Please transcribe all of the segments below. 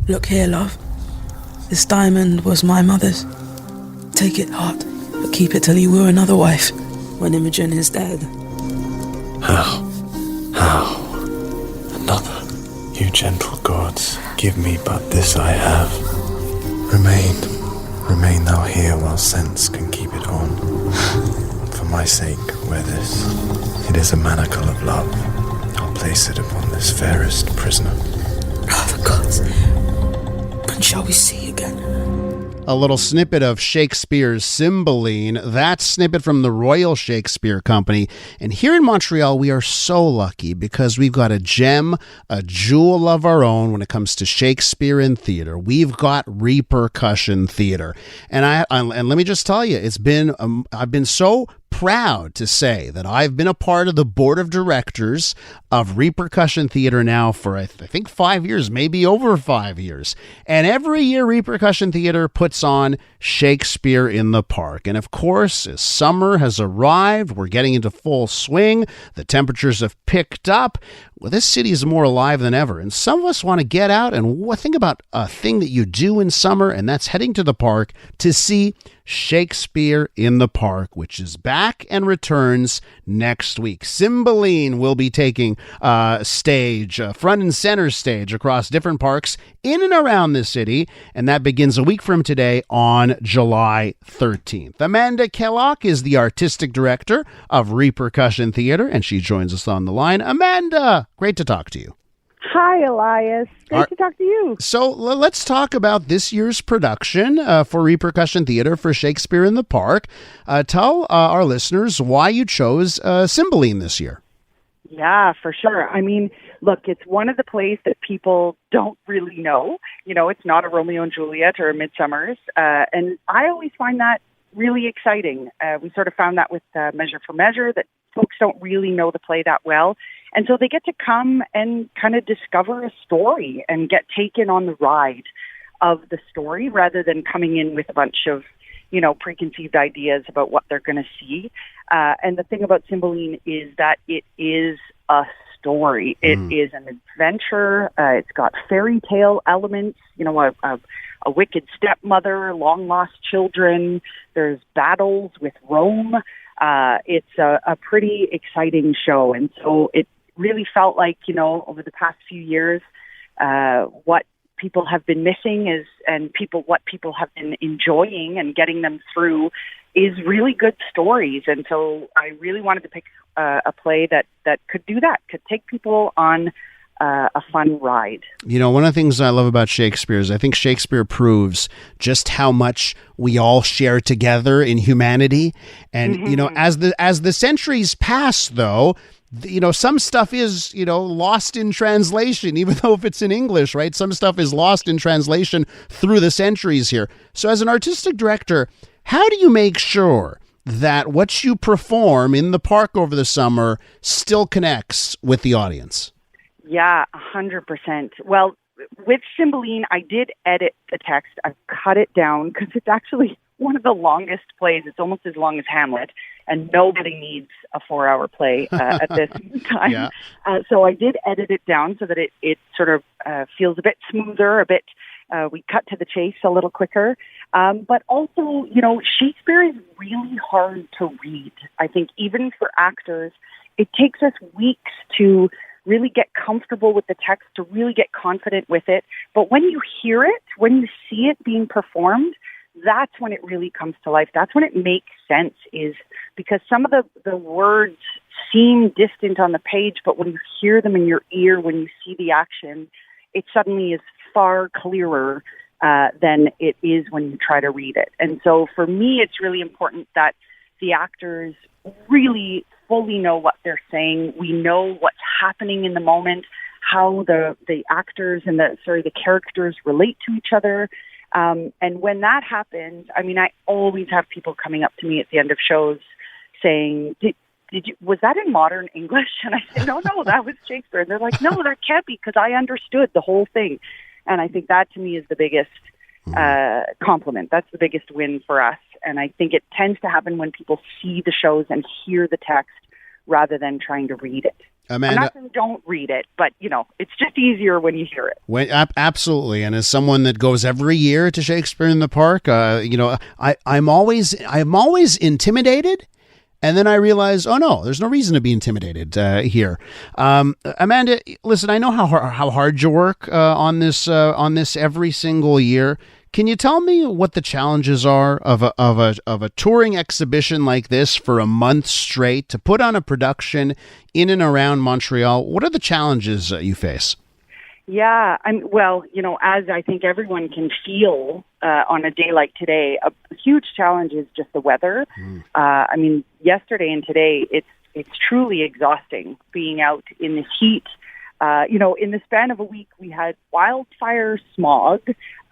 Look here, love. This diamond was my mother's. Take it, heart, but keep it till you woo another wife, when Imogen is dead. How? Another? You gentle gods, give me but this I have. Remain thou here while sense can keep it on. For my sake, wear this. It is a manacle of love. I'll place it upon this fairest prisoner. Oh, the gods. When shall we see again? A little snippet of Shakespeare's Cymbeline. That snippet from the Royal Shakespeare Company. And here in Montreal, we are so lucky because we've got a gem, a jewel of our own when it comes to Shakespeare in theater. We've got Repercussion Theater. And and let me just tell you, I've been so proud to say that I've been a part of the board of directors of Repercussion Theater now for, I think, 5 years, maybe over 5 years. And every year Repercussion Theater puts on Shakespeare in the Park. And of course, as summer has arrived, we're getting into full swing. The temperatures have picked up. Well, this city is more alive than ever. And some of us want to get out and think about a thing that you do in summer, and that's heading to the park to see Shakespeare in the Park, which is back and returns next week. Cymbeline will be taking stage, front and center stage across different parks in and around the city, and that begins a week from today on July 13th. Amanda Kellock is the artistic director of Repercussion Theater, and she joins us on the line. Amanda, great to talk to you. Hi, Elias. Great to talk to you. So let's talk about this year's production for Repercussion Theater for Shakespeare in the Park. Tell our listeners why you chose Cymbeline this year. Yeah, for sure. I mean, look, it's one of the plays that people don't really know. You know, it's not a Romeo and Juliet or a Midsummer's. And I always find that really exciting. We sort of found that with Measure for Measure, that folks don't really know the play that well. And so they get to come and kind of discover a story and get taken on the ride of the story rather than coming in with a bunch of, you know, preconceived ideas about what they're going to see. And the thing about Cymbeline is that it is a story. It is an adventure. It's got fairy tale elements, you know, a wicked stepmother, long lost children. There's battles with Rome. It's a pretty exciting show. And so it really felt like, you know, over the past few years, what people have been missing what people have been enjoying and getting them through is really good stories. And so I really wanted to pick a play that could do that, could take people on a fun ride. You know, one of the things I love about Shakespeare is I think Shakespeare proves just how much we all share together in humanity. And, you know, as the centuries pass, though, you know, some stuff is, you know, lost in translation, even though if it's in English, right? Some stuff is lost in translation through the centuries here. So as an artistic director, how do you make sure that what you perform in the park over the summer still connects with the audience? Yeah, 100%. Well, with Cymbeline, I did edit the text. I cut it down because it's actually one of the longest plays. It's almost as long as Hamlet, and nobody needs a 4-hour play at this time. Yeah. So I did edit it down so that it sort of feels a bit smoother, we cut to the chase a little quicker. But also, you know, Shakespeare is really hard to read. I think even for actors, it takes us weeks to really get comfortable with the text, to really get confident with it. But when you hear it, when you see it being performed, that's when it really comes to life. That's when it makes sense, is because some of the words seem distant on the page, but when you hear them in your ear, when you see the action, it suddenly is far clearer than it is when you try to read it. And so for me, it's really important that the actors really fully know what they're saying. We know what's happening in the moment, how the actors and the characters relate to each other. And when that happens, I mean, I always have people coming up to me at the end of shows saying, was that in modern English? And I say, no, that was Shakespeare. And they're like, no, that can't be, because I understood the whole thing. And I think that to me is the biggest compliment. That's the biggest win for us. And I think it tends to happen when people see the shows and hear the text rather than trying to read it. Amanda, I'm not saying don't read it, but, it's just easier when you hear it. Absolutely. And as someone that goes every year to Shakespeare in the Park, I'm always intimidated. And then I realize, oh no, there's no reason to be intimidated here. Amanda, listen, I know how hard you work on this every single year. Can you tell me what the challenges are of a touring exhibition like this for a month straight to put on a production in and around Montreal? What are the challenges you face? Yeah, as I think everyone can feel on a day like today, a huge challenge is just the weather. Yesterday and today, it's truly exhausting being out in the heat. In the span of a week, we had wildfire, smog,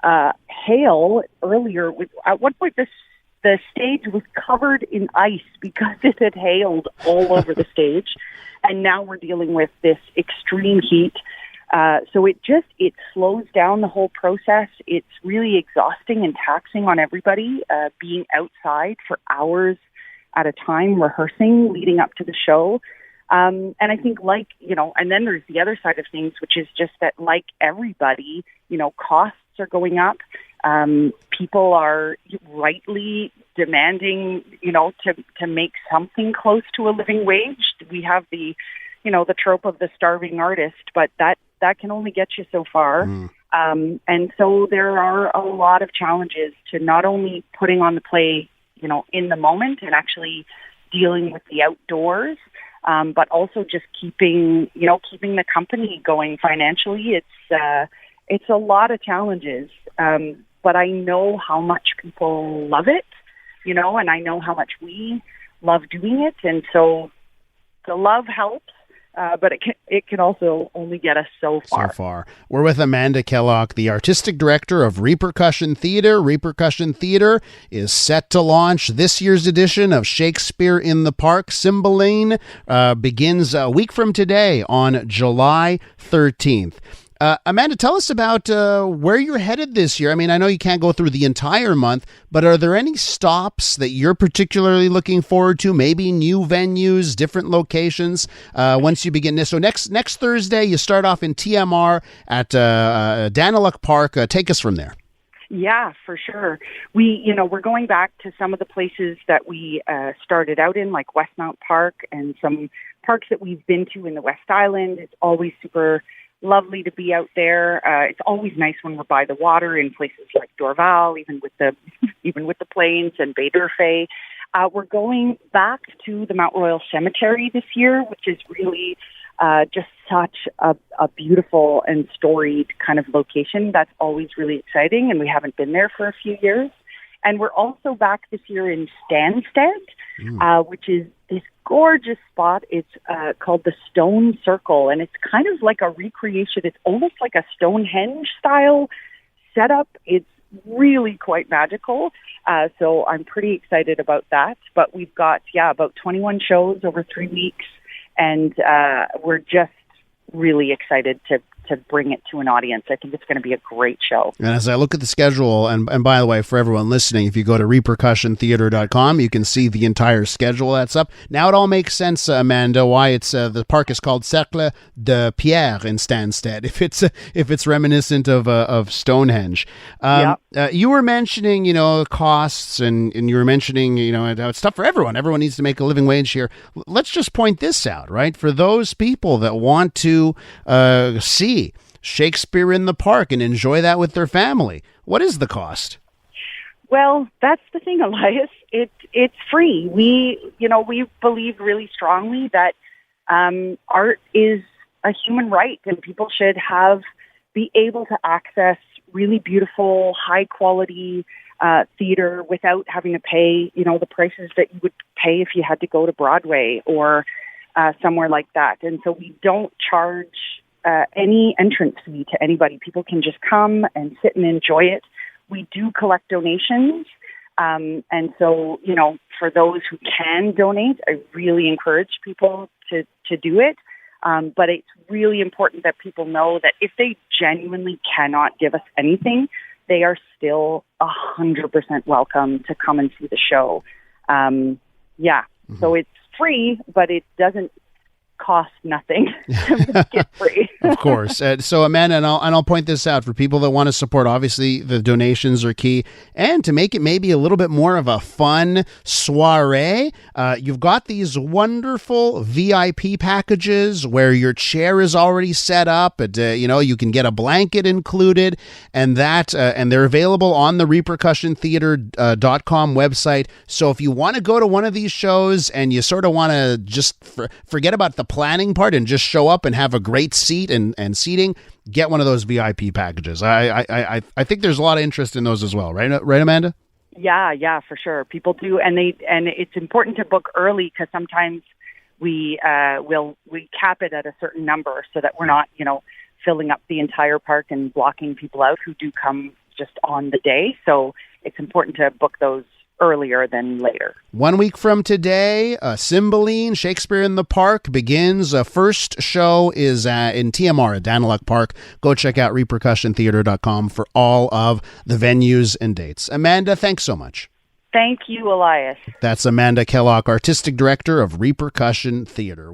hail earlier. At one point, the stage was covered in ice because it had hailed all over the stage, and now we're dealing with this extreme heat. So it slows down the whole process. It's really exhausting and taxing on everybody, being outside for hours at a time, rehearsing, leading up to the show. And I think and then there's the other side of things, which is just that like everybody, costs are going up. People are rightly demanding, to make something close to a living wage. We have the trope of the starving artist, but that can only get you so far. And so there are a lot of challenges to not only putting on the play, in the moment and actually dealing with the outdoors, but also just keeping the company going financially. It's a lot of challenges, but I know how much people love it, and I know how much we love doing it, and so the love helps. But it can also only get us so far. We're with Amanda Kellock, the artistic director of Repercussion Theatre. Repercussion Theatre is set to launch this year's edition of Shakespeare in the Park. Cymbeline begins a week from today on July 13th. Amanda, tell us about where you're headed this year. I mean, I know you can't go through the entire month, but are there any stops that you're particularly looking forward to? Maybe new venues, different locations once you begin this. So next Thursday, you start off in TMR at Kellock Park. Take us from there. Yeah, for sure. We're going back to some of the places that we started out in, like Westmount Park and some parks that we've been to in the West Island. It's always super lovely to be out there. It's always nice when we're by the water in places like Dorval, even with the plains and Baie d'Urfé. We're going back to the Mount Royal Cemetery this year, which is really just such a beautiful and storied kind of location. That's always really exciting, and we haven't been there for a few years. And we're also back this year in Stansted, which is this gorgeous spot. It's called the Stone Circle, and it's kind of like a recreation. It's almost like a Stonehenge style setup. It's really quite magical. So I'm pretty excited about that. But we've got, about 21 shows over 3 weeks, and we're just really excited to bring it to an audience. I think it's going to be a great show. And as I look at the schedule, and by the way, for everyone listening, if you go to repercussiontheatre.com, you can see the entire schedule that's up. Now it all makes sense, Amanda, why it's the park is called Cercle de Pierre in Stansted, if it's reminiscent of Stonehenge. You were mentioning, costs, and you were mentioning, it's tough for everyone. Everyone needs to make a living wage here. Let's just point this out, right? For those people that want to see Shakespeare in the Park and enjoy that with their family, what is the cost? Well, that's the thing, Elias. It's free. We believe really strongly that art is a human right, and people should be able to access really beautiful, high quality theater without having to pay, the prices that you would pay if you had to go to Broadway or somewhere like that. And so we don't charge any entrance fee to anybody. People can just come and sit and enjoy it. We do collect donations. And so, for those who can donate, I really encourage people to do it. But it's really important that people know that if they genuinely cannot give us anything, they are still 100% welcome to come and see the show. So it's free, but it doesn't cost nothing to make it free. Of course. So Amanda, and I'll point this out for people that want to support. Obviously, the donations are key, and to make it maybe a little bit more of a fun soiree, you've got these wonderful VIP packages where your chair is already set up. You can get a blanket included, and they're available on the repercussiontheater.com website. So if you want to go to one of these shows and you sort of want to just forget about the planning part and just show up and have a great seat and seating, get one of those VIP packages. I think there's a lot of interest in those as well, right, Amanda? Yeah, for sure. People do, and it's important to book early because sometimes we cap it at a certain number so that we're not, filling up the entire park and blocking people out who do come just on the day. So it's important to book those earlier than later. 1 week from today, Cymbeline, Shakespeare in the Park begins. First show is in TMR at Daniluk Park. Go check out repercussiontheater.com for all of the venues and dates. Amanda, thanks so much. Thank you, Elias. That's Amanda Kellock, Artistic Director of Repercussion Theater.